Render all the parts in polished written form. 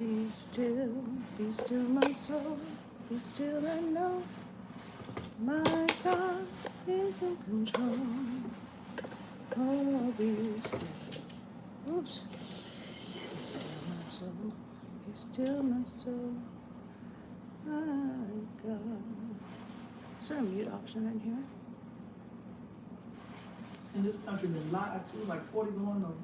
Be still my soul, be still and know my God is in control. Oh, be still. Oops. Be still my soul, be still my soul. My God. Is there a mute option in here? In this country, they lie to like 40 going on.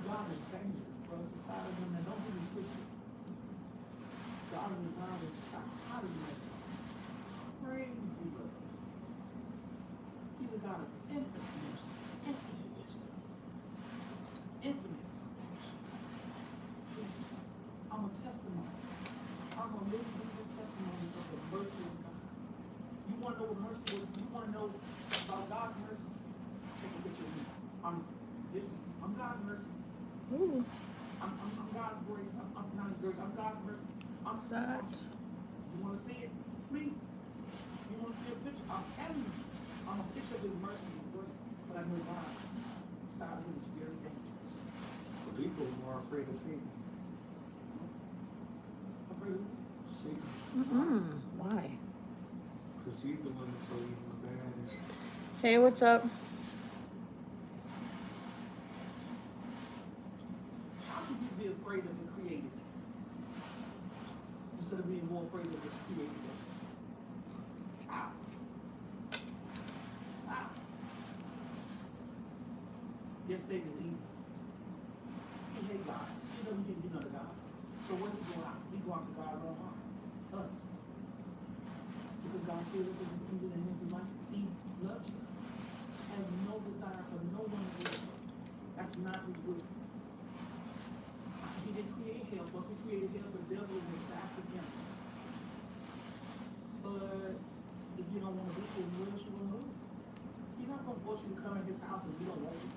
God is dangerous for a society when they don't believe scripture. God is the God of society. Crazy love. He's a God of infinite mercy, infinite wisdom, infinite compassion. Yes, I'm a testimony. I'm a living testimony of the mercy of God. You want to know what mercy is? You want to know about God's mercy? Take a picture of me. I'm God's mercy. Ooh. I'm God's grace. I'm God's grace. I'm God's mercy. I'm That. You want to see it? Me? You want to see a picture? I'm telling you. I'm a picture of His mercy and His grace. But I know God beside Him is very dangerous. The people are more afraid of Satan. Afraid of what? Satan. Why? Because he's the one that's so evil and bad. Hey, what's up? How can you be afraid of the created instead of being more afraid of the created? How? How? Yes, Satan is evil. He hate God. He know he can do nothing to God. So where he go out? He go after God's own heart. Us. Because God fears us and He's in His life. He loves us. Has no desire for no one to live. That's not His will. He didn't create hell for us. He created hell for the devil and his bastard imps. But if you don't want to be with him, where else you want to live? He's not going to force you to come in His house if you don't want it.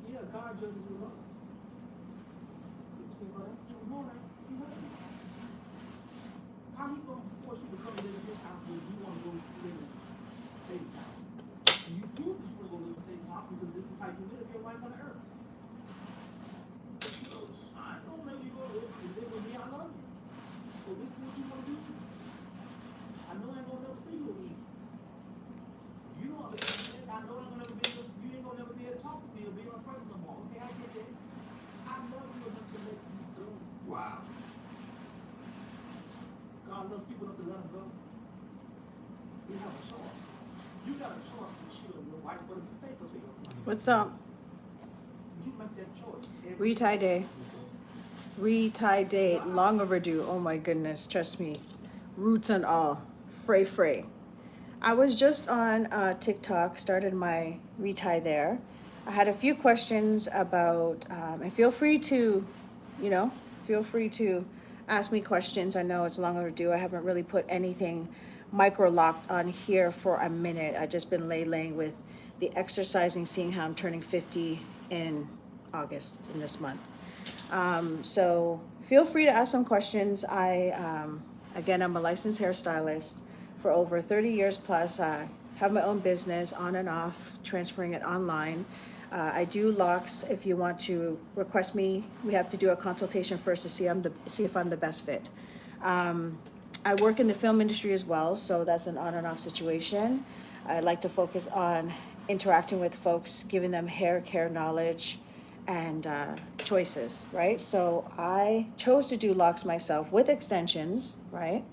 Yeah, God judges with love. People say, well, that's evil. No, He loves you. How He going to force you to come live in His house when you want to go live in Satan's house? And you do want to go live in Satan's house because this is how you live your life on the earth. I don't know you go live with me, I love you. So this is what you want to do. I know I ain't gonna never see you again. You don't understand. I know I ain't gonna never be able, you ain't gonna never be able to talk to me or be in my presence no more. Okay, I get that. I love you enough to let you go. Wow. God loves people enough to let them go. We have a choice. You got a choice to shield your wife or to be faithful to your wife. What's up? You make that choice. Retie day. Retie day. Long overdue. Oh my goodness. Trust me. Roots and all. Fray. I was just on TikTok, started my retie there. I had a few questions about, and feel free to ask me questions. I know it's long overdue. I haven't really put anything micro locked on here for a minute. I've just been laying with the exercising, seeing how I'm turning 50 in August, in this month. So feel free to ask some questions. Again, I'm a licensed hairstylist for over 30 years plus. I have my own business on and off, transferring it online. I do locks. If you want to request me, we have to do a consultation first to see if I'm the best fit. I work in the film industry as well, so that's an on and off situation. I like to focus on interacting with folks, giving them hair care knowledge and choices, right? So I chose to do locks myself with extensions, right?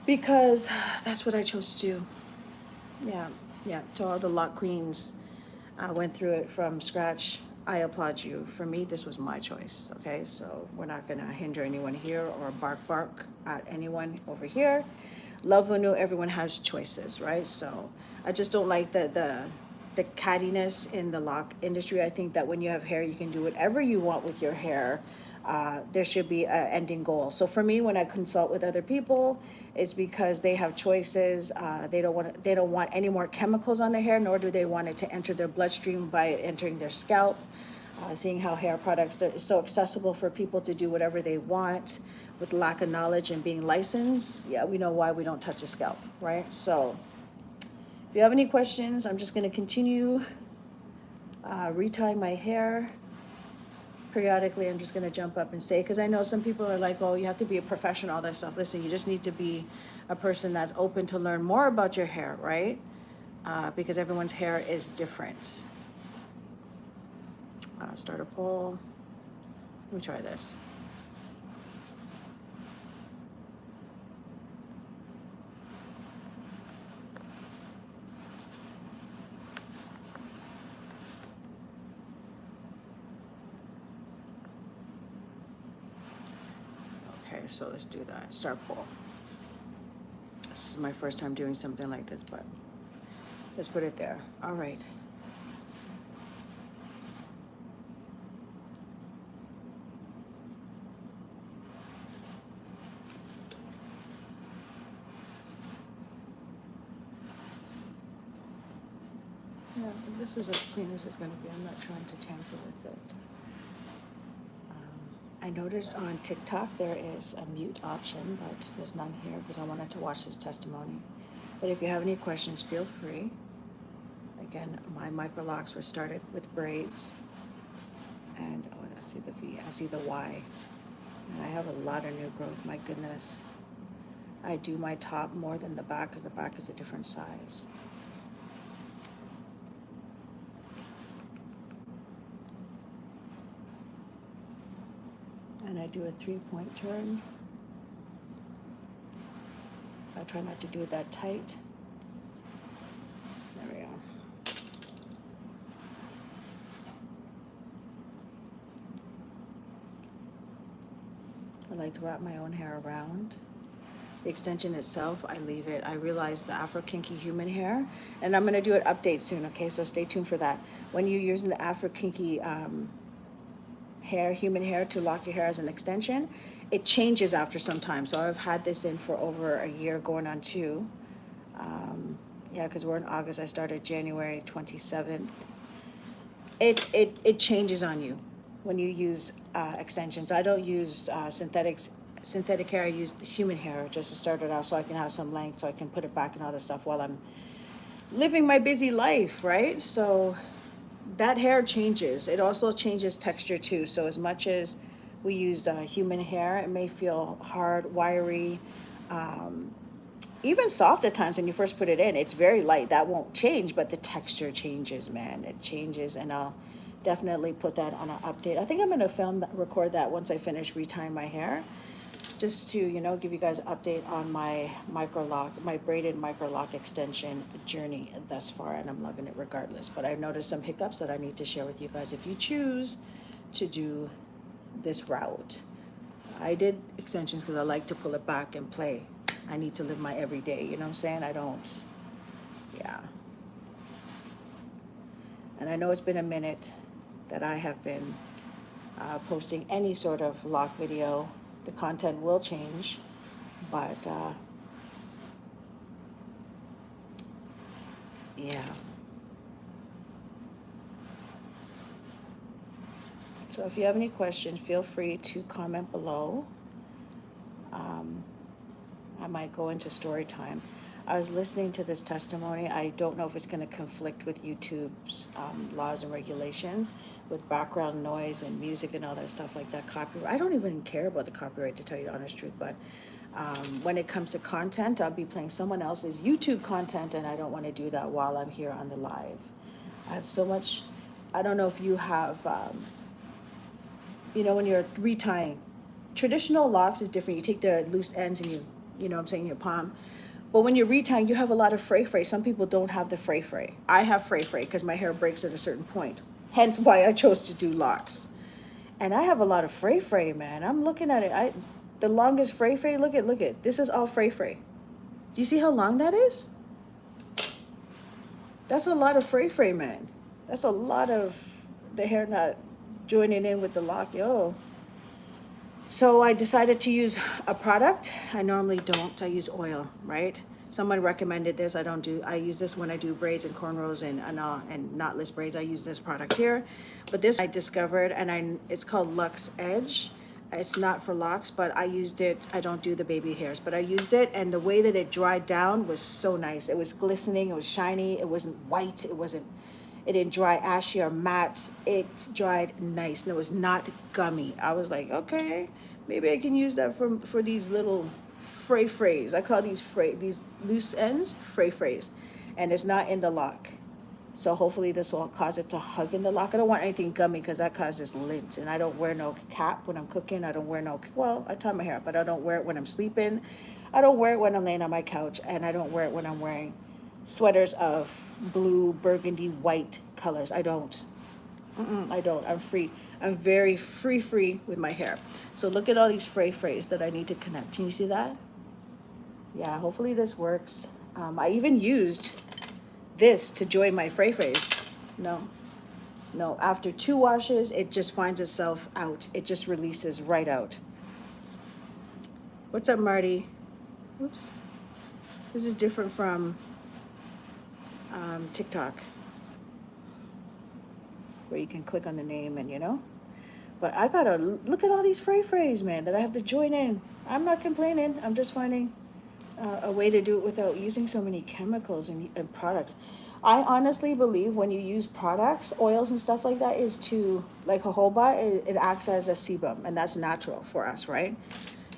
Because that's what I chose to do. Yeah. To all the lock queens, I went through it from scratch. I applaud you. For me, this was my choice, okay? So we're not gonna hinder anyone here or bark at anyone over here. Love Vanu, everyone has choices, right? So I just don't like the cattiness in the lock industry. I think that when you have hair, you can do whatever you want with your hair. There should be an ending goal. So for me, when I consult with other people, it's because they have choices. They don't want any more chemicals on their hair, nor do they want it to enter their bloodstream by it entering their scalp. Seeing how hair products are so accessible for people to do whatever they want with lack of knowledge and being licensed, yeah, we know why we don't touch the scalp, right? So if you have any questions, I'm just going to continue Retie my hair. Periodically, I'm just gonna jump up and say, because I know some people are like, oh, you have to be a professional, all that stuff. Listen, you just need to be a person that's open to learn more about your hair, right? Because everyone's hair is different. Start a poll. Let me try this. Okay, so let's do that. Start poll. This is my first time doing something like this, but let's put it there. All right. Yeah, this is as clean as it's going to be. I'm not trying to tamper with it. I noticed on TikTok there is a mute option, but there's none here because I wanted to watch this testimony. But if you have any questions, feel free. Again, my micro locks were started with braids. And oh, I see the V, I see the Y. And I have a lot of new growth, my goodness. I do my top more than the back because the back is a different size. And I do a 3-point turn. I try not to do it that tight. There we go. I like to wrap my own hair around. The extension itself, I leave it. I realize the Afro Kinky human hair, and I'm gonna do an update soon, okay? So stay tuned for that. When you're using the Afro Kinky hair, human hair, to lock your hair as an extension, it changes after some time. So I've had this in for over a year, going on 2. Yeah, because we're in August. I started January 27th. It changes on you when you use extensions. I don't use synthetic hair. I use the human hair just to start it out, so I can have some length, so I can put it back and all this stuff while I'm living my busy life, right? So that hair changes. It also changes texture too. So as much as we use human hair, it may feel hard, wiry, even soft at times when you first put it in. It's very light. That won't change, but the texture changes, man. It changes, and I'll definitely put that on an update. I think I'm going to record that once I finish retying my hair, just to, you know, give you guys an update on my braided micro lock extension journey thus far, and I'm loving it regardless. But I've noticed some hiccups that I need to share with you guys if you choose to do this route. I did extensions because I like to pull it back and play. I need to live my everyday, you know what I'm saying? I don't, yeah. And I know it's been a minute that I have been posting any sort of lock video. The content will change, but yeah. So if you have any questions, feel free to comment below. I might go into story time. I was listening to this testimony. I don't know if it's going to conflict with YouTube's laws and regulations with background noise and music and all that stuff like that. Copyright. I don't even care about the copyright, to tell you the honest truth, but when it comes to content, I'll be playing someone else's YouTube content, and I don't want to do that while I'm here on the live. I have so much. I don't know if you have, you know, when you're retying, traditional locks is different. You take the loose ends and you know what I'm saying, your palm. But when you're retying, you have a lot of fray. Some people don't have the fray. I have fray because my hair breaks at a certain point. Hence why I chose to do locks. And I have a lot of fray, man. I'm looking at it. The longest fray, look at. This is all fray. Do you see how long that is? That's a lot of fray, man. That's a lot of the hair not joining in with the lock, yo. So I decided to use a product. I normally don't. I use oil, right? Someone recommended this. I use this when I do braids and cornrows and knotless braids. I use this product here. But this I discovered, and it's called Luxe Edge. It's not for locks, but I used it. I don't do the baby hairs, but I used it, and the way that it dried down was so nice. It was glistening, it was shiny, it wasn't white, It didn't dry ashy or matte. It dried nice and it was not gummy. I was like, okay, maybe I can use that for these little fray-frays. I call these loose ends fray-frays. And it's not in the lock. So hopefully this will cause it to hug in the lock. I don't want anything gummy because that causes lint. And I don't wear no cap when I'm cooking. I don't wear no, well, I tie my hair up, but I don't wear it when I'm sleeping. I don't wear it when I'm laying on my couch. And I don't wear it when I'm wearing sweaters of blue, burgundy, white colors. I don't. I don't. I'm free. I'm very free with my hair. So look at all these fray-frays that I need to connect. Can you see that? Yeah, hopefully this works. I even used this to join my fray-frays. No, after 2 washes, it just finds itself out. It just releases right out. What's up, Marty? Oops. This is different from TikTok, where you can click on the name and But I gotta look at all these fray-frays, man, that I have to join in. I'm not complaining. I'm just finding a way to do it without using so many chemicals and products. I honestly believe when you use products, oils and stuff like that, is to, like jojoba, it acts as a sebum, and that's natural for us, right?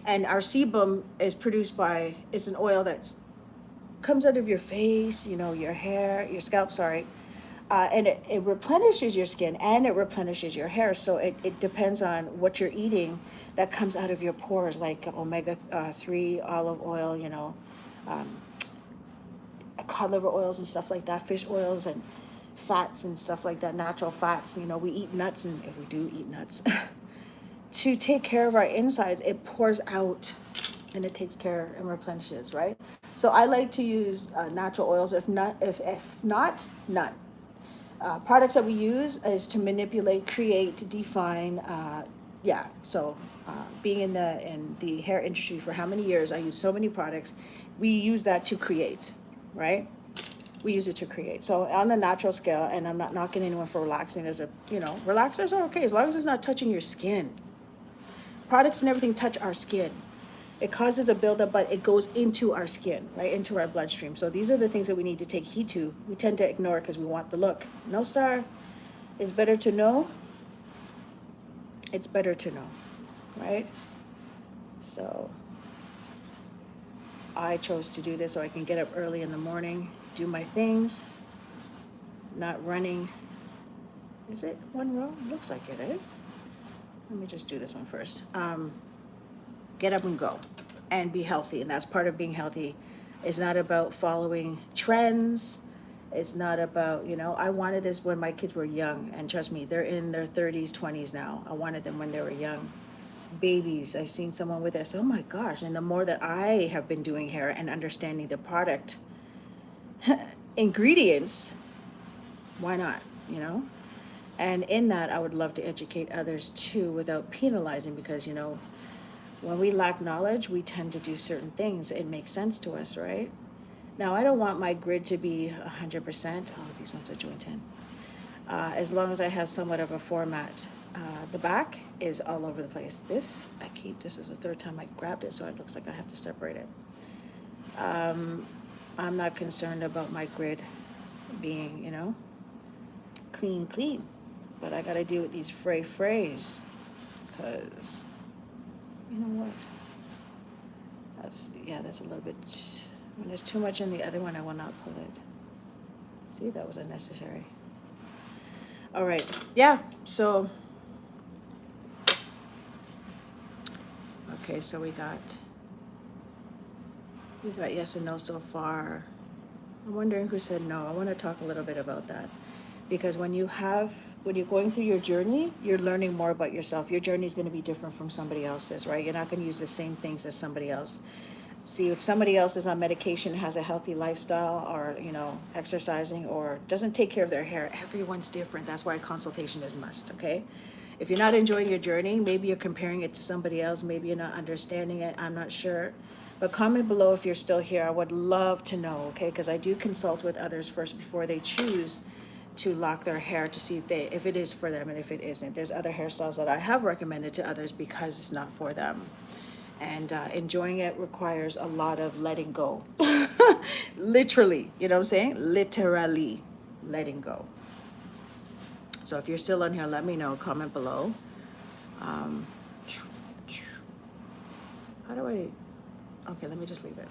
And our sebum is produced by, it's an oil that's comes out of your face, your hair, your scalp, sorry. And it replenishes your skin and it replenishes your hair. So it depends on what you're eating that comes out of your pores, like omega-3 olive oil, cod liver oils and stuff like that, fish oils and fats and stuff like that, natural fats. We eat nuts, and if we do eat nuts, to take care of our insides, it pours out and it takes care and replenishes, right? So I like to use natural oils, if not, none. Products that we use is to manipulate, create, define. So being in the hair industry for how many years, I use so many products. We use that to create, right? We use it to create. So on the natural scale, and I'm not knocking anyone for relaxing. Relaxers are okay as long as it's not touching your skin. Products and everything touch our skin. It causes a buildup, but it goes into our skin, right, into our bloodstream. So these are the things that we need to take heed to. We tend to ignore it because we want the look. No, star, it's better to know. It's better to know, right? So I chose to do this so I can get up early in the morning, do my things, not running. Is it one row? Looks like it, eh? Let me just do this one first. Get up and go and be healthy. And that's part of being healthy. It's not about following trends. It's not about, I wanted this when my kids were young. And trust me, they're in their 30s, 20s now. I wanted them when they were young. Babies, I seen someone with this. Oh my gosh. And the more that I have been doing hair and understanding the product ingredients, why not, And in that, I would love to educate others too without penalizing, because, when we lack knowledge, we tend to do certain things. It makes sense to us, right? Now, I don't want my grid to be 100%. Oh, these ones are joint in. As long as I have somewhat of a format. The back is all over the place. This is the third time I grabbed it, so it looks like I have to separate it. I'm not concerned about my grid being, clean. But I got to deal with these fray-frays, because... You know what? That's a little bit. When there's too much in the other one, I will not pull it. See, that was unnecessary. All right. Yeah. So. Okay. So we got yes and no so far. I'm wondering who said no. I want to talk a little bit about that, because when you're going through your journey, you're learning more about yourself. Your journey is going to be different from somebody else's, right? You're not going to use the same things as somebody else. See, if somebody else is on medication, has a healthy lifestyle, or, exercising, or doesn't take care of their hair, everyone's different. That's why consultation is must, okay? If you're not enjoying your journey, maybe you're comparing it to somebody else. Maybe you're not understanding it. I'm not sure. But comment below if you're still here. I would love to know, okay? Because I do consult with others first before they choose to lock their hair, to see if it is for them and if it isn't. There's other hairstyles that I have recommended to others because it's not for them. And enjoying it requires a lot of letting go. Literally, you know what I'm saying? Literally letting go. So if you're still on here, let me know, comment below. How do I, okay, let me just leave it.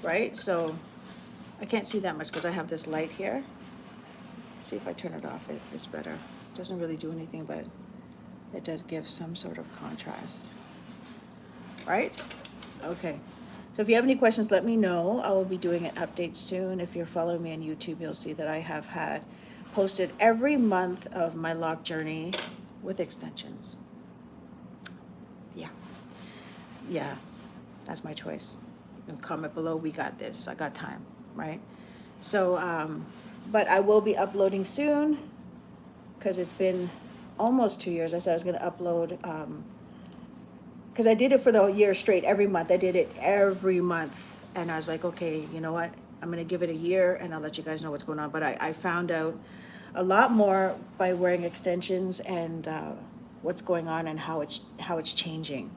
Right, so I can't see that much because I have this light here. See if I turn it off, if it's better. It doesn't really do anything, but it does give some sort of contrast. Right? Okay. So if you have any questions, let me know. I will be doing an update soon. If you're following me on YouTube, you'll see that I have had posted every month of my lock journey with extensions. Yeah. Yeah, that's my choice. And comment below, we got this. I got time, right? So, but I will be uploading soon because it's been almost 2 years. I said I was going to upload, because I did it for the year straight every month. I did it every month. And I was like, okay, you know what? I'm going to give it a year and I'll let you guys know what's going on. But I found out a lot more by wearing extensions and what's going on and how it's changing.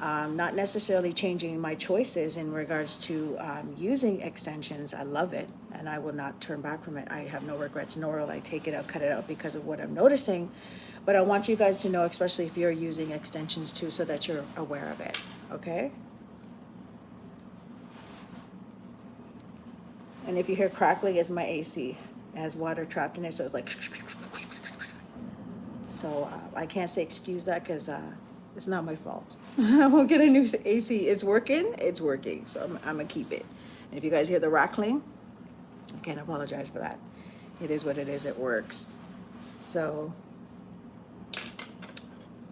Not necessarily changing my choices in regards to using extensions. I love it and I will not turn back from it. I have no regrets, nor will I take it out, cut it out because of what I'm noticing. But I want you guys to know, especially if you're using extensions too, so that you're aware of it, okay? And if you hear crackling, it's my AC. It has water trapped in it, so it's like... So I can't say excuse that because it's not my fault. I won't get a new AC. It's working. So I'm going to keep it. And if you guys hear the rattling, I can't apologize for that. It is what it is. It works. So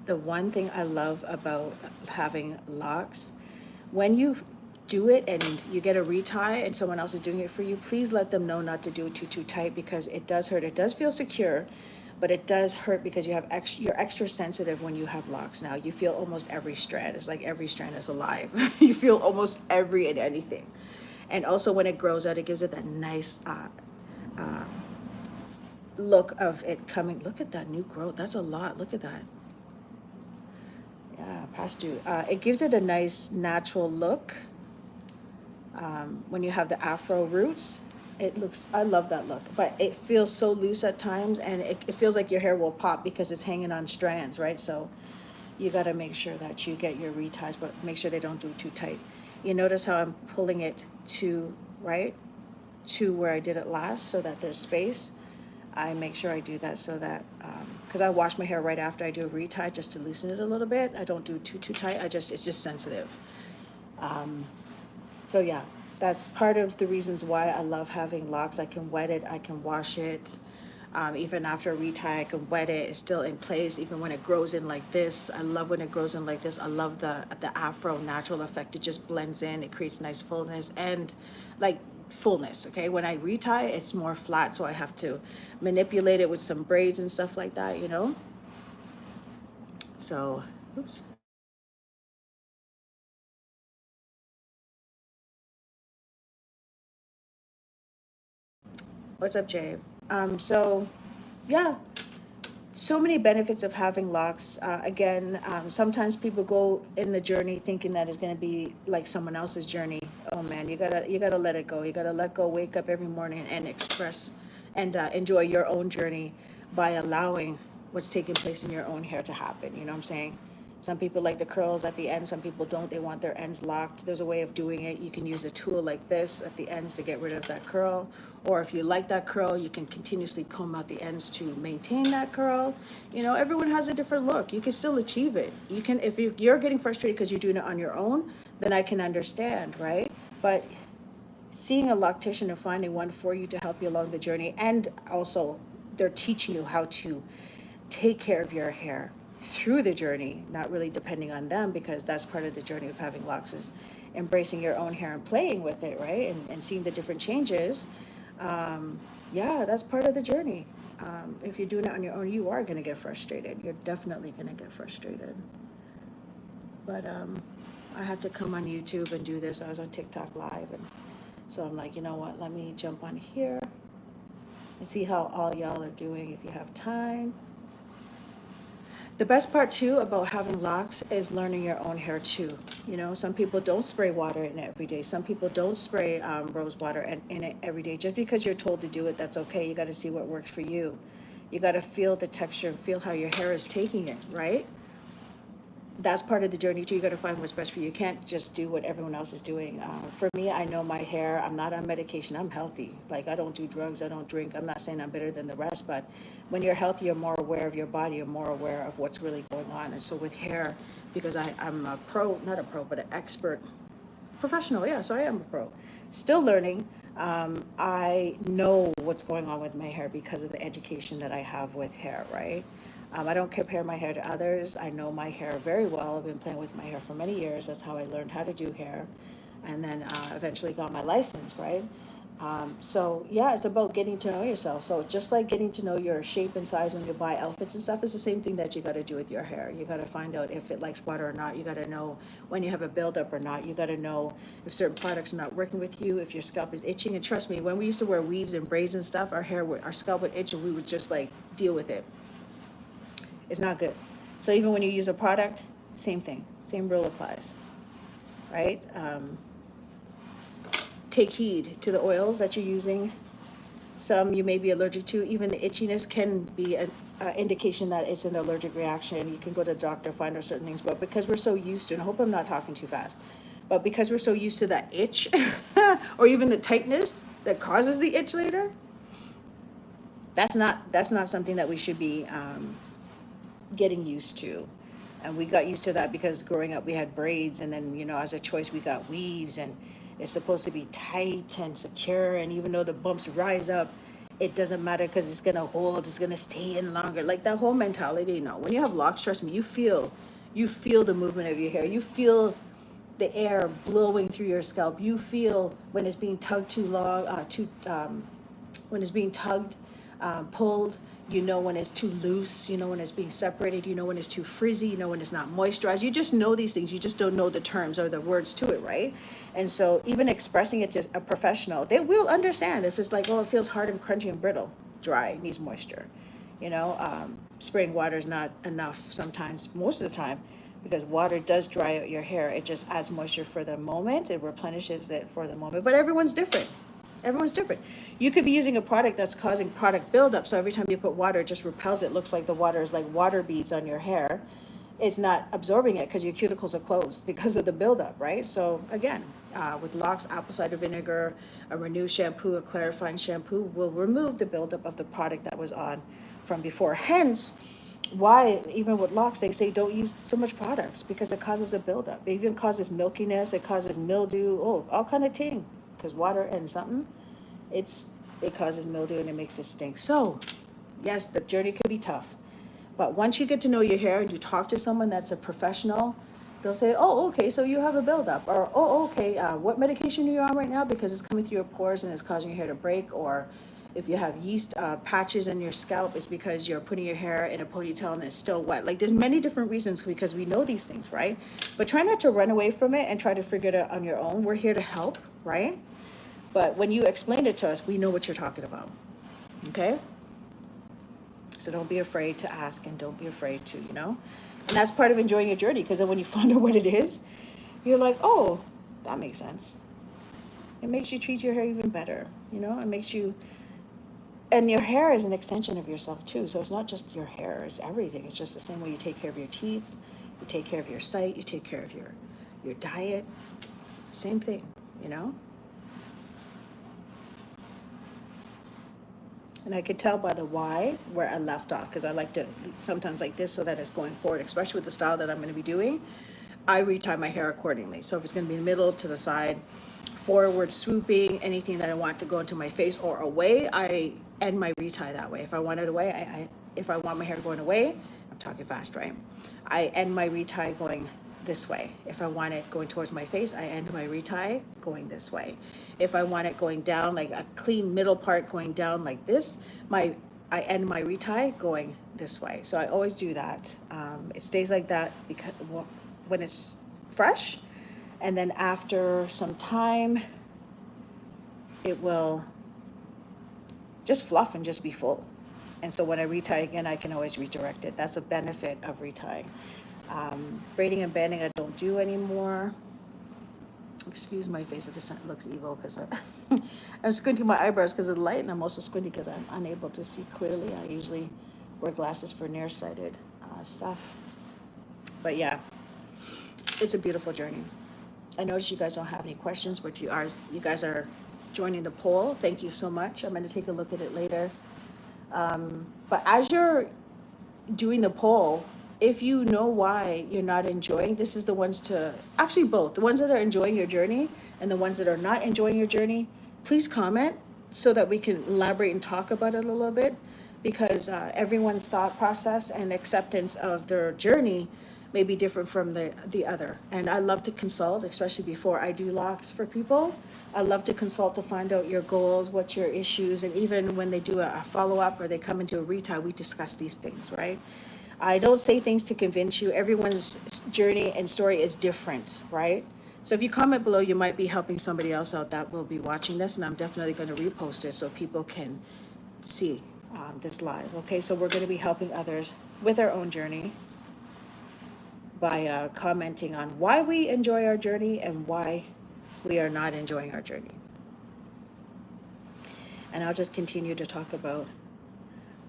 the one thing I love about having locks, when you do it and you get a retie and someone else is doing it for you, please let them know not to do it too tight because it does hurt. It does feel secure, but it does hurt because you're extra sensitive when you have locks now. You feel almost every strand. It's like every strand is alive. You feel almost every and anything. And also when it grows out, it gives it that nice look of it coming. Look at that new growth. That's a lot. Look at that. Yeah, past due. It gives it a nice natural look. When you have the afro roots, I love that look, but it feels so loose at times and it feels like your hair will pop because it's hanging on strands, right? So you got to make sure that you get your reties, but make sure they don't do too tight. You notice how I'm pulling it to where I did it last so that there's space. I make sure I do that so that, because I wash my hair right after I do a retie just to loosen it a little bit. I don't do too tight. It's just sensitive. So yeah, that's part of the reasons why I love having locks. I can wet it, I can wash it. Even after a retie, I can wet it. It's still in place, even when it grows in like this. I love when it grows in like this. I love the afro natural effect. It just blends in. It creates nice fullness and like fullness, okay? When I retie, it's more flat, so I have to manipulate it with some braids and stuff like that, you know? So, oops. What's up, Jay? So, yeah, so many benefits of having locks. Sometimes people go in the journey thinking that it's going to be like someone else's journey. Oh man, you gotta let it go. You gotta let go. Wake up every morning and express and enjoy your own journey by allowing what's taking place in your own hair to happen. You know what I'm saying? Some people like the curls at the end. Some people don't. They want their ends locked. There's a way of doing it. You can use a tool like this at the ends to get rid of that curl. Or if you like that curl, you can continuously comb out the ends to maintain that curl. You know, everyone has a different look. You can still achieve it. You can, if you're getting frustrated because you're doing it on your own, then I can understand, right? But seeing a loctician and finding one for you to help you along the journey, and also they're teaching you how to take care of your hair through the journey, not really depending on them, because that's part of the journey of having locks is embracing your own hair and playing with it, right? And seeing the different changes. Yeah, that's part of the journey. If you're doing it on your own, you are going to get frustrated. You're definitely going to get frustrated. But I had to come on YouTube and do this. I was on TikTok live, and so I'm like, you know what? Let me jump on here and see how all y'all are doing if you have time. The best part too about having locks is learning your own hair too. You know, some people don't spray water in it every day. Some people don't spray rose water in it every day. Just because you're told to do it, that's okay. You got to see what works for you. You got to feel the texture and feel how your hair is taking it, right? That's part of the journey too. You got to find what's best for you. You can't just do what everyone else is doing. For me, I know my hair. I'm not on medication. I'm healthy. Like, I don't do drugs. I don't drink. I'm not saying I'm better than the rest, but when you're healthy, you're more aware of your body. You're more aware of what's really going on. And so with hair, because I'm a pro, not a pro, but an expert professional. Yeah, so I am a pro. Still learning. I know what's going on with my hair because of the education that I have with hair, right? I don't compare my hair to others. I know my hair very well. I've been playing with my hair for many years. That's how I learned how to do hair. And then eventually got my license, right? So yeah, it's about getting to know yourself. So just like getting to know your shape and size when you buy outfits and stuff, is the same thing that you got to do with your hair. You got to find out if it likes water or not. You got to know when you have a buildup or not. You got to know if certain products are not working with you, if your scalp is itching. And trust me, when we used to wear weaves and braids and stuff, our scalp would itch and we would just like deal with it. It's not good. So even when you use a product, same thing, same rule applies, right? Take heed to the oils that you're using. Some you may be allergic to. Even the itchiness can be an indication that it's an allergic reaction. You can go to the doctor, find out certain things. But because we're so used to, and I hope I'm not talking too fast, but because we're so used to that itch or even the tightness that causes the itch later, that's not something that we should be getting used to. And we got used to that because growing up we had braids, and then, you know, as a choice we got weaves, and it's supposed to be tight and secure, and even though the bumps rise up, it doesn't matter because it's gonna hold, it's gonna stay in longer. Like that whole mentality. No, when you have locks, trust me, you feel the movement of your hair. You feel the air blowing through your scalp. You feel when it's being tugged too long, when it's being tugged, pulled. You know when it's too loose. You know when it's being separated. You know when it's too frizzy. You know when it's not moisturized. You just know these things. You just don't know the terms or the words to it, right? And so even expressing it to a professional, they will understand if it's like, oh, it feels hard and crunchy and brittle, dry, needs moisture. You know, spraying water is not enough sometimes, most of the time, because water does dry out your hair. It just adds moisture for the moment. It replenishes it for the moment. But everyone's different. Everyone's different. You could be using a product that's causing product buildup. So every time you put water, it just repels it. Looks like the water is like water beads on your hair. It's not absorbing it because your cuticles are closed because of the buildup, right? So again, with locks, apple cider vinegar, a Renew shampoo, a clarifying shampoo will remove the buildup of the product that was on from before. Hence, why even with locks they say don't use so much products, because it causes a buildup. It even causes milkiness. It causes mildew. Oh, all kind of thing. Because water and something, it causes mildew and it makes it stink. So, yes, the journey could be tough, but once you get to know your hair and you talk to someone that's a professional, they'll say, "Oh, okay, so you have a buildup," or "Oh, okay, what medication are you on right now? Because it's coming through your pores and it's causing your hair to break." Or if you have yeast patches in your scalp, it's because you're putting your hair in a ponytail and it's still wet. Like there's many different reasons because we know these things, right? But try not to run away from it and try to figure it out on your own. We're here to help, right? But when you explain it to us, we know what you're talking about, okay? So don't be afraid to ask, and don't be afraid to, you know? And that's part of enjoying your journey, because then when you find out what it is, you're like, oh, that makes sense. It makes you treat your hair even better, you know? It makes you, and your hair is an extension of yourself too. So it's not just your hair, it's everything. It's just the same way you take care of your teeth, you take care of your sight, you take care of your diet, same thing, you know? And I could tell by the why where I left off, because I like to sometimes like this so that it's going forward, especially with the style that I'm going to be doing. I retie my hair accordingly. So if it's going to be in the middle, to the side, forward, swooping, anything that I want to go into my face or away, I end my retie that way. If I want it away, if I want my hair going away, I'm talking fast, right? I end my retie going this way. If I want it going towards my face, I end my retie going this way. If I want it going down, like a clean middle part going down like this, I end my retie going this way. So I always do that. It stays like that because when it's fresh, and then after some time, it will just fluff and just be full. And so when I retie again, I can always redirect it. That's a benefit of retying. Braiding and banding I don't do anymore. Excuse my face if it looks evil, because I'm squinting my eyebrows because of the light, and I'm also squinting because I'm unable to see clearly. I usually wear glasses for nearsighted stuff. But yeah, it's a beautiful journey. I notice you guys don't have any questions, but you guys are joining the poll. Thank you so much. I'm going to take a look at it later. But as you're doing the poll, if you know why you're not enjoying, this is the ones to, actually both, the ones that are enjoying your journey and the ones that are not enjoying your journey, please comment so that we can elaborate and talk about it a little bit, because everyone's thought process and acceptance of their journey may be different from the other. And I love to consult, especially before I do locks for people. I love to consult to find out your goals, what's your issues, and even when they do a follow-up or they come into a retie, we discuss these things, right? I don't say things to convince you. Everyone's journey and story is different, right? So if you comment below, you might be helping somebody else out that will be watching this, and I'm definitely going to repost it so people can see this live. Okay, so we're going to be helping others with our own journey by commenting on why we enjoy our journey and why we are not enjoying our journey. And I'll just continue to talk about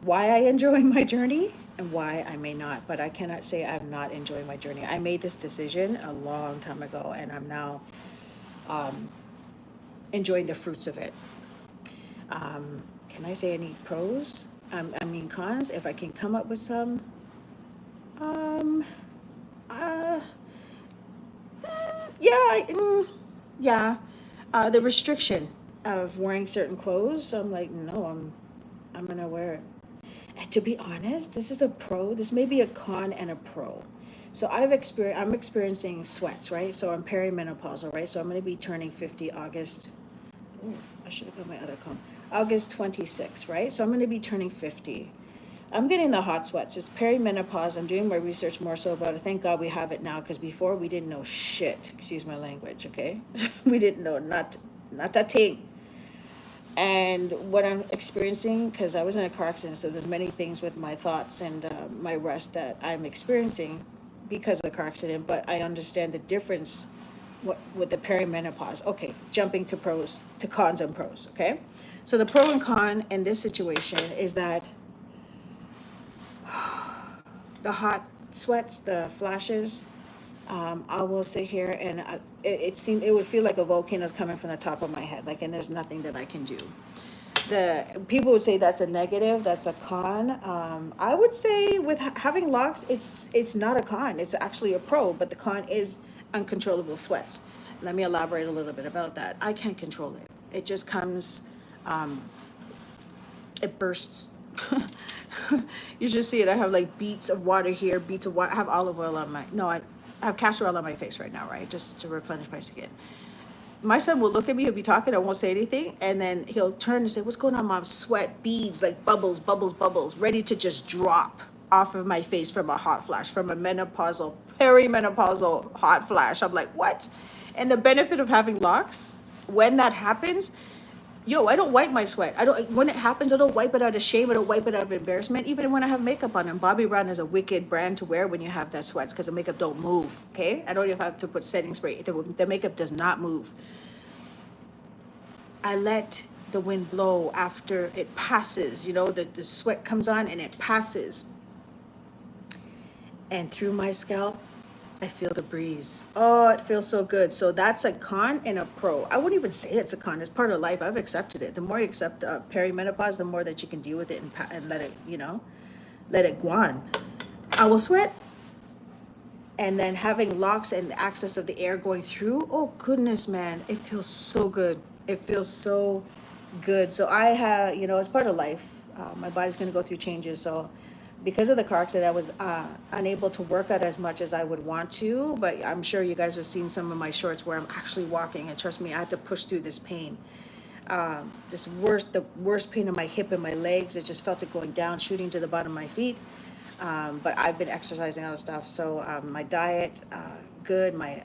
why I enjoy my journey and why I may not, but I cannot say I'm not enjoying my journey. I made this decision a long time ago, and I'm now enjoying the fruits of it. Can I say any pros? I mean cons, if I can come up with some. Yeah. The restriction of wearing certain clothes. So I'm like, no, I'm gonna wear it. And to be honest, this is a pro. This may be a con and a pro. So I'm experiencing sweats, right? So I'm perimenopausal, right? So I'm gonna be turning 50 August. Ooh, I should have got my other comb. August 26th, right? So I'm gonna be turning 50. I'm getting the hot sweats. It's perimenopause. I'm doing my research more so about it. Thank God we have it now, because before we didn't know shit. Excuse my language, okay? We didn't know, not that thing. And what I'm experiencing, because I was in a car accident, so there's many things with my thoughts and my rest that I'm experiencing because of the car accident, but I understand the difference with the perimenopause. Okay, jumping to cons and pros, okay? So the pro and con in this situation is that the hot sweats, the flashes, I will sit here and it would feel like a volcano is coming from the top of my head, like, and there's nothing that I can do. The people would say that's a negative, that's a con. I would say with having locks, it's not a con, it's actually a pro, but the con is uncontrollable sweats. Let me elaborate a little bit about that. I can't control it. It just comes, it bursts. You just see it. I have like beads of water here, beads of water. I have olive oil on I have castor oil on my face right now, right? Just to replenish my skin. My son will look at me, he'll be talking, I won't say anything, and then he'll turn and say, "What's going on, Mom?" Sweat, beads, like bubbles, bubbles, bubbles, ready to just drop off of my face from a hot flash, from a perimenopausal hot flash. I'm like, what? And the benefit of having locks, when that happens, I don't wipe my sweat. When it happens, I don't wipe it out of shame. I don't wipe it out of embarrassment. Even when I have makeup on. And Bobbi Brown is a wicked brand to wear when you have that sweats, because the makeup don't move. Okay, I don't even have to put setting spray. The makeup does not move. I let the wind blow after it passes. The sweat comes on and it passes. And through my scalp, I feel the breeze. Oh, it feels so good. So that's a con and a pro. I wouldn't even say it's a con. It's part of life. I've accepted it. The more you accept perimenopause, the more that you can deal with it and let it, let it go on. I will sweat. And then having locks and the access of the air going through, oh goodness, man, it feels so good. It feels so good. So I have, it's part of life. My body's going to go through changes. So because of the car accident, I was unable to work out as much as I would want to, but I'm sure you guys have seen some of my shorts where I'm actually walking, and trust me, I had to push through this pain. The worst pain in my hip and my legs. It just felt it going down, shooting to the bottom of my feet. But I've been exercising, all the stuff. So my diet, good. My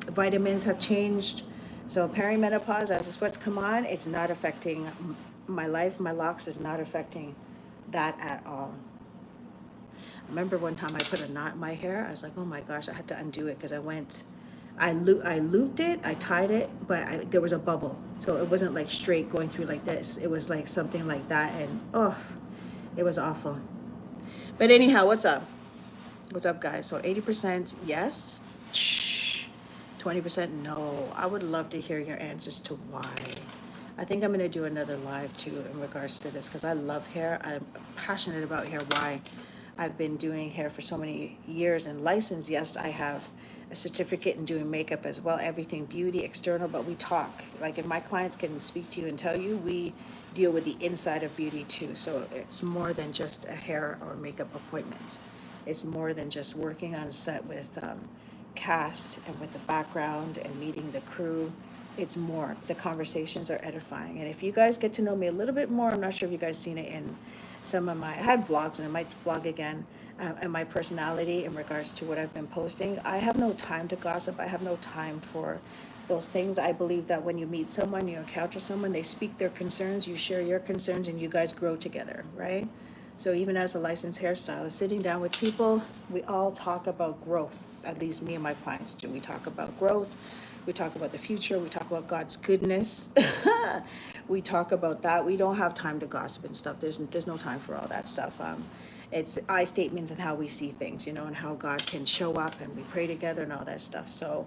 vitamins have changed. So perimenopause, as the sweats come on, it's not affecting my life. My locks is not affecting that at all. I remember one time I put a knot in my hair. I was like, oh my gosh, I had to undo it because I went I looped it, I tied it, but there was a bubble. So it wasn't like straight going through like this. It was like something like that. And oh, it was awful. But anyhow, what's up? What's up, guys? So 80% yes, 20% no. I would love to hear your answers to why. I think I'm going to do another live too in regards to this because I love hair. I'm passionate about hair. Why? I've been doing hair for so many years and licensed. Yes, I have a certificate in doing makeup as well, everything beauty, external, but we talk. Like if my clients can speak to you and tell you, we deal with the inside of beauty too. So it's more than just a hair or makeup appointment. It's more than just working on set with cast and with the background and meeting the crew. It's more. The conversations are edifying. And if you guys get to know me a little bit more, I'm not sure if you guys seen it in some of my, I had vlogs and I might vlog again, and my personality in regards to what I've been posting. I have no time to gossip. I have no time for those things. I believe that when you meet someone, you encounter someone, they speak their concerns, you share your concerns, and you guys grow together, right? So even as a licensed hairstylist, sitting down with people, we all talk about growth. At least me and my clients do. We talk about growth. We talk about the future. We talk about God's goodness. We talk about that. We don't have time to gossip and stuff. There's no time for all that stuff. It's I statements and how we see things, you know, and how God can show up, and we pray together and all that stuff. So,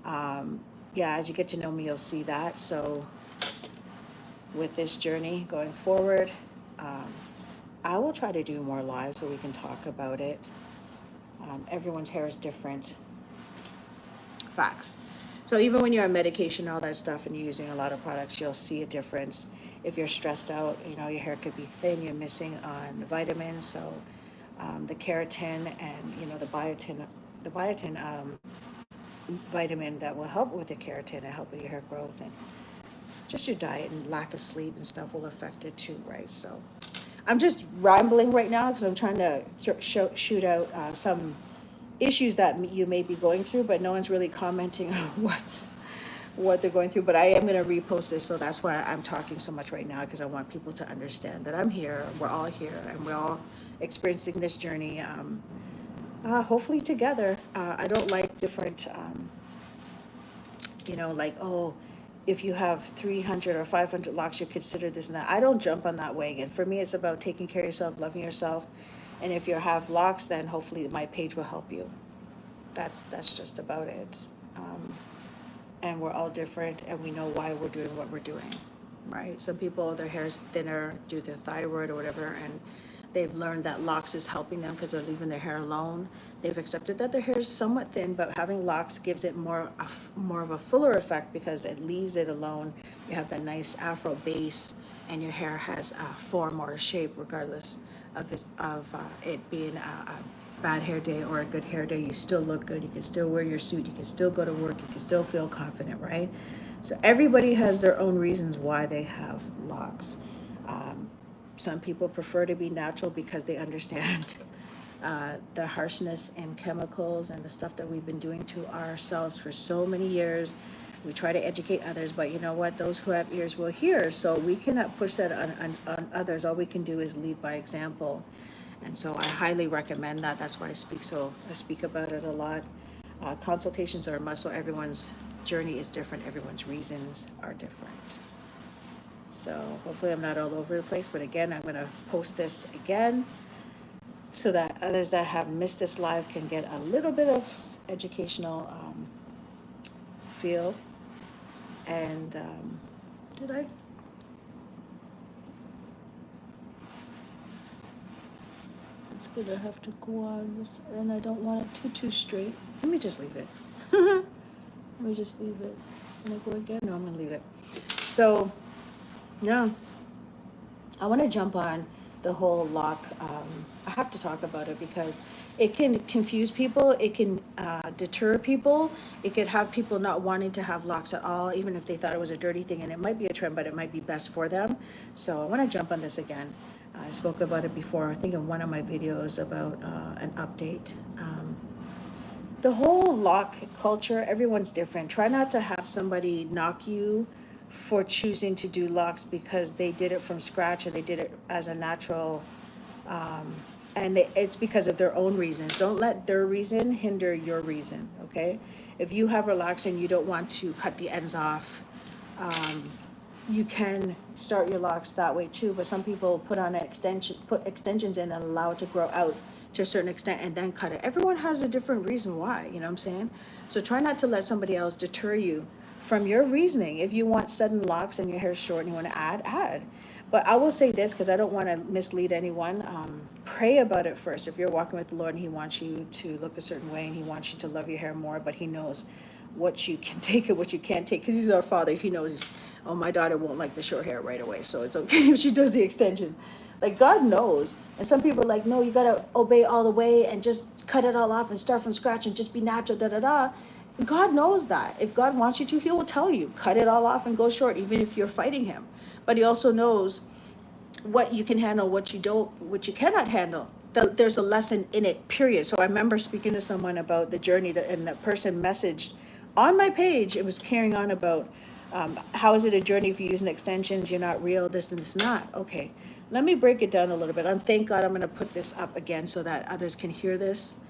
yeah, as you get to know me, you'll see that. So, with this journey going forward, I will try to do more live so we can talk about it. Everyone's hair is different. Facts. So even when you're on medication and all that stuff and you're using a lot of products, you'll see a difference. If you're stressed out, you know, your hair could be thin, you're missing on vitamins. So the keratin and, you know, the biotin vitamin that will help with the keratin and help with your hair growth, and just your diet and lack of sleep and stuff will affect it too, right? So I'm just rambling right now because I'm trying to shoot out some issues that you may be going through, but no one's really commenting on what they're going through. But I am going to repost this, so that's why I'm talking so much right now, because I want people to understand that I'm here, we're all here, and we're all experiencing this journey, hopefully together. I don't like different, you know, like, oh, if you have 300 or 500 locks, you consider this and that. I don't jump on that wagon. For me, it's about taking care of yourself, loving yourself. And if you have locks, then hopefully my page will help you. That's just about it. And we're all different, and we know why we're doing what we're doing, right? Some people, their hair's thinner due to thyroid or whatever, and they've learned that locks is helping them because they're leaving their hair alone. They've accepted that their hair is somewhat thin, but having locks gives it more of a fuller effect because it leaves it alone. You have that nice afro base, and your hair has a form or a shape regardless of it being a bad hair day or a good hair day. You still look good. You can still wear your suit. You can still go to work. You can still feel confident, right? So everybody has their own reasons why they have locks. Some people prefer to be natural because they understand the harshness and chemicals and the stuff that we've been doing to ourselves for so many years. We try to educate others, but you know what? Those who have ears will hear. So we cannot push that on others. All we can do is lead by example. And so I highly recommend that. That's why I speak about it a lot. Consultations are a must. So everyone's journey is different. Everyone's reasons are different. So hopefully I'm not all over the place. But again, I'm going to post this again so that others that have missed this live can get a little bit of educational feel. And did I? It's gonna have to go on this, and I don't want it too straight. Let me just leave it. Let me just leave it. Can I go again? No, I'm gonna leave it. So, yeah, I want to jump on the whole lock. I have to talk about it because it can confuse people. It can deter people. It could have people not wanting to have locks at all, even if they thought it was a dirty thing. And it might be a trend, but it might be best for them. So I want to jump on this again. I spoke about it before, I think in one of my videos about an update. The whole lock culture, everyone's different. Try not to have somebody knock you for choosing to do locks because they did it from scratch or they did it as a natural And it's because of their own reasons. Don't let their reason hinder your reason, okay? If you have relaxed and you don't want to cut the ends off, you can start your locks that way too, but some people put on an extension, put extensions in and allow it to grow out to a certain extent and then cut it. Everyone has a different reason why, you know what I'm saying? So try not to let somebody else deter you from your reasoning. If you want sudden locks and your hair's short and you want to add. But I will say this, because I don't want to mislead anyone. Pray about it first. If you're walking with the Lord and he wants you to look a certain way and he wants you to love your hair more, but he knows what you can take and what you can't take, because he's our father. He knows, oh, my daughter won't like the short hair right away, so it's okay if she does the extension. Like, God knows. And some people are like, no, you got to obey all the way and just cut it all off and start from scratch and just be natural, da-da-da. God knows that. If God wants you to, he will tell you, cut it all off and go short, even if you're fighting him. But he also knows what you can handle, what you cannot handle. There's a lesson in it, period. So I remember speaking to someone about the journey and that person messaged on my page. It was carrying on about how is it a journey if you're using extensions, you're not real, this and this not. Okay, let me break it down a little bit. Thank God I'm going to put this up again so that others can hear this.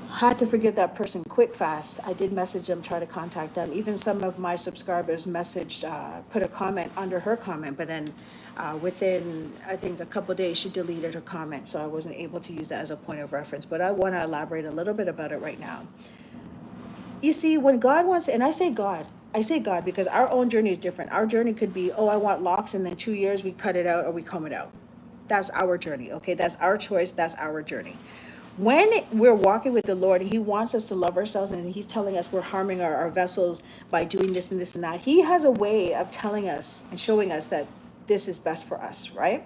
Had to forgive that person quick, fast. I did message them, try to contact them. Even some of my subscribers messaged, put a comment under her comment, but then within, I think, a couple of days, she deleted her comment, so I wasn't able to use that as a point of reference. But I want to elaborate a little bit about it right now. You see, when God wants, and I say God because our own journey is different. Our journey could be, oh, I want locks, and then 2 years we cut it out or we comb it out. That's our journey, okay? That's our choice. That's our journey. When we're walking with the Lord, he wants us to love ourselves, and he's telling us we're harming our vessels by doing this and this and that. He has a way of telling us and showing us that this is best for us, right?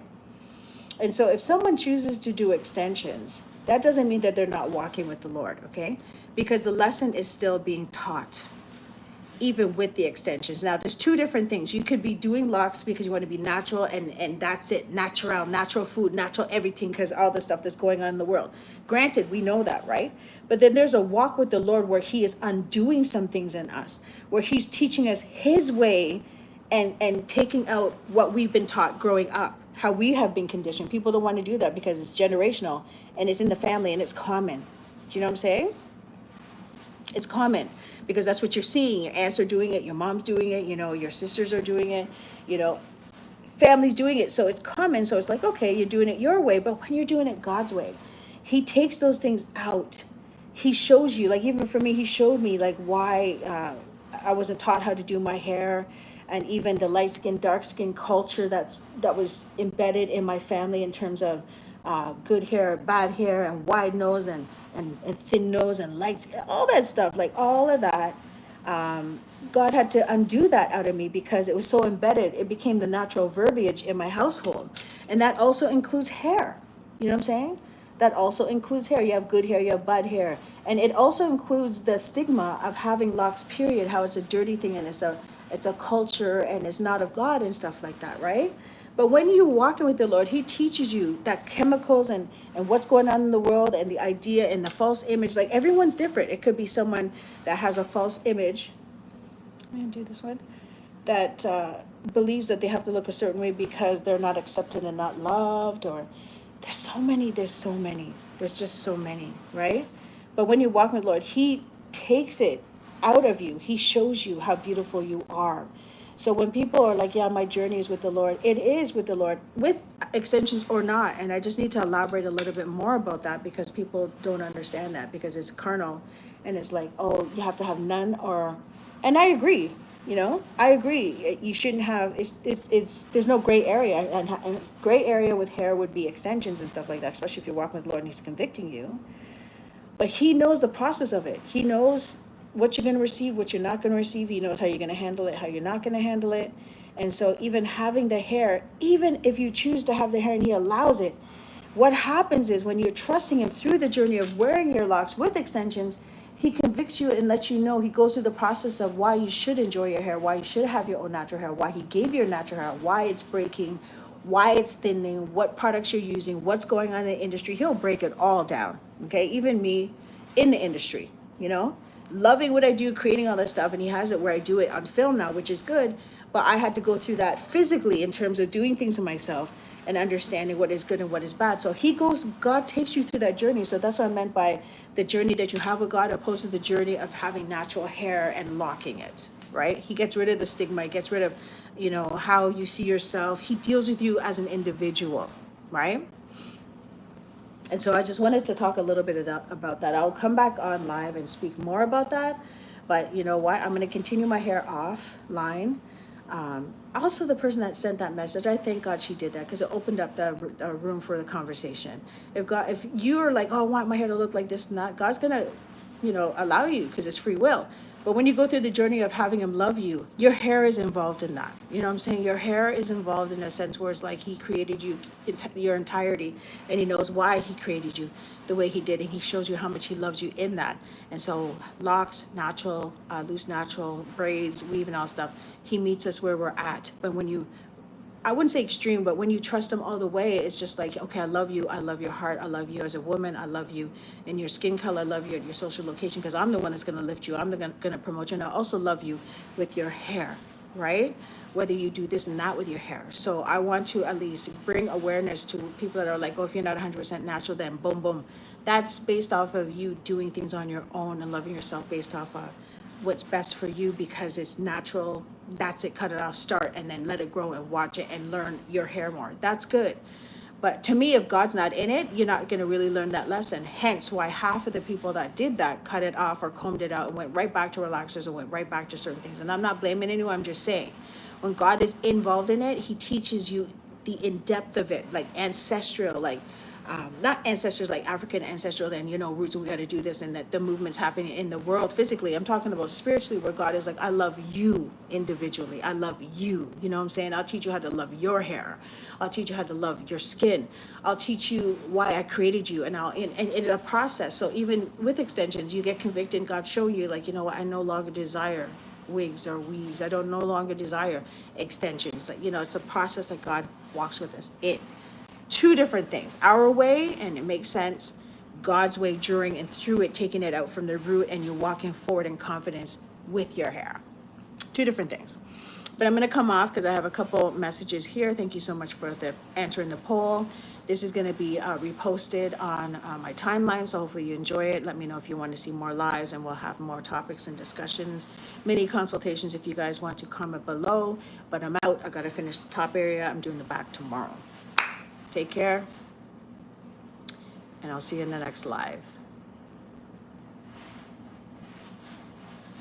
And so if someone chooses to do extensions, that doesn't mean that they're not walking with the Lord, okay? Because the lesson is still being taught, even with the extensions. Now, there's two different things. You could be doing locks because you want to be natural, and that's it. Natural food, natural everything, because all the stuff that's going on in the world. Granted, we know that, right? But then there's a walk with the Lord where he is undoing some things in us, where he's teaching us his way and taking out what we've been taught growing up, how we have been conditioned. People don't want to do that because it's generational and it's in the family and it's common. Do you know what I'm saying? It's common because that's what you're seeing. Your aunts are doing it, your mom's doing it, your sisters are doing it, family's doing it. So it's common. So it's like, okay, you're doing it your way, but when you're doing it God's way, he takes those things out. He shows you, like, even for me, he showed me like why I wasn't taught how to do my hair, and even the light skin, dark skin culture that was embedded in my family in terms of good hair, bad hair, and wide nose and thin nose and light skin, all that stuff, like all of that. God had to undo that out of me because it was so embedded. It became the natural verbiage in my household. And that also includes hair. You know what I'm saying? That also includes hair. You have good hair, you have bad hair. And it also includes the stigma of having locks, period, how it's a dirty thing and it's a culture and it's not of God and stuff like that, right? But when you're walking with the Lord, he teaches you that chemicals and what's going on in the world and the idea and the false image, like everyone's different. It could be someone that has a false image. I'm going to do this one. That believes that they have to look a certain way because they're not accepted and not loved, or there's just so many, right? But when you walk with the Lord, he takes it out of you. He shows you how beautiful you are. So when people are like, yeah, my journey is with the Lord, it is with the Lord, with extensions or not. And I just need to elaborate a little bit more about that because people don't understand that because it's carnal. And it's like, oh, you have to have none or... And I agree, I agree. You shouldn't have, there's no gray area. And gray area with hair would be extensions and stuff like that, especially if you're walking with the Lord and he's convicting you. But he knows the process of it. He knows what you're going to receive, what you're not going to receive. He knows how you're going to handle it, how you're not going to handle it. And so even having the hair, even if you choose to have the hair and he allows it, what happens is when you're trusting him through the journey of wearing your locks with extensions, he convicts you and lets you know. He goes through the process of why you should enjoy your hair, why you should have your own natural hair, why he gave you your natural hair, why it's breaking, why it's thinning, what products you're using, what's going on in the industry. He'll break it all down, okay? Even me in the industry, loving what I do, creating all this stuff, and he has it where I do it on film now, which is good, but I had to go through that physically in terms of doing things to myself and understanding what is good and what is bad. So God takes you through that journey. So that's what I meant by the journey that you have with God, opposed to the journey of having natural hair and locking it, right? He gets rid of the stigma, he gets rid of, how you see yourself. He deals with you as an individual, right? And so I just wanted to talk a little bit about that. I'll come back on live and speak more about that. But you know what? I'm going to continue my hair offline. Also, the person that sent that message, I thank God she did that, because it opened up the room for the conversation. If you are like, oh, I want my hair to look like this and that, God's going to, allow you, because it's free will. But when you go through the journey of having him love you, your hair is involved in that. You know what I'm saying? Your hair is involved in a sense where it's like he created you, your entirety, and he knows why he created you the way he did, and he shows you how much he loves you in that. And so locks, natural, loose natural, braids, weave, and all stuff, he meets us where we're at. But I wouldn't say extreme, but when you trust him all the way, it's just like, okay, I love you. I love your heart. I love you as a woman. I love you in your skin color. I love you at your social location, because I'm the one that's going to lift you. I'm going to promote you. And I also love you with your hair, right? Whether you do this and that with your hair. So I want to at least bring awareness to people that are like, oh, if you're not 100% natural, then boom, boom. That's based off of you doing things on your own and loving yourself based off of what's best for you, because it's natural. That's it. Cut it off, start, and then let it grow and watch it and learn your hair more. That's good. But to me, if God's not in it, you're not going to really learn that lesson. Hence why half of the people that did that cut it off or combed it out and went right back to relaxers and went right back to certain things. And I'm not blaming anyone. I'm just saying, when God is involved in it, he teaches you the in-depth of it, like ancestral, like not ancestors like African ancestral and roots, we got to do this, and that the movement's happening in the world physically. I'm talking about spiritually, where God is like, I love you individually. I love you. You know what I'm saying? I'll teach you how to love your hair. I'll teach you how to love your skin. I'll teach you why I created you. And it's a process. So even with extensions, you get convicted and God show you, like, you know what, I no longer desire wigs or weaves. I don't no longer desire extensions. Like, it's a process that God walks with us in. Two different things, our way, and it makes sense, God's way during and through it, taking it out from the root, and you're walking forward in confidence with your hair. Two different things. But I'm going to come off because I have a couple messages here. Thank you so much for answering the poll. This is going to be reposted on my timeline, so hopefully you enjoy it. Let me know if you want to see more lives, and we'll have more topics and discussions, mini consultations if you guys want to comment below. But I'm out. I got to finish the top area. I'm doing the back tomorrow. Take care, and I'll see you in the next live.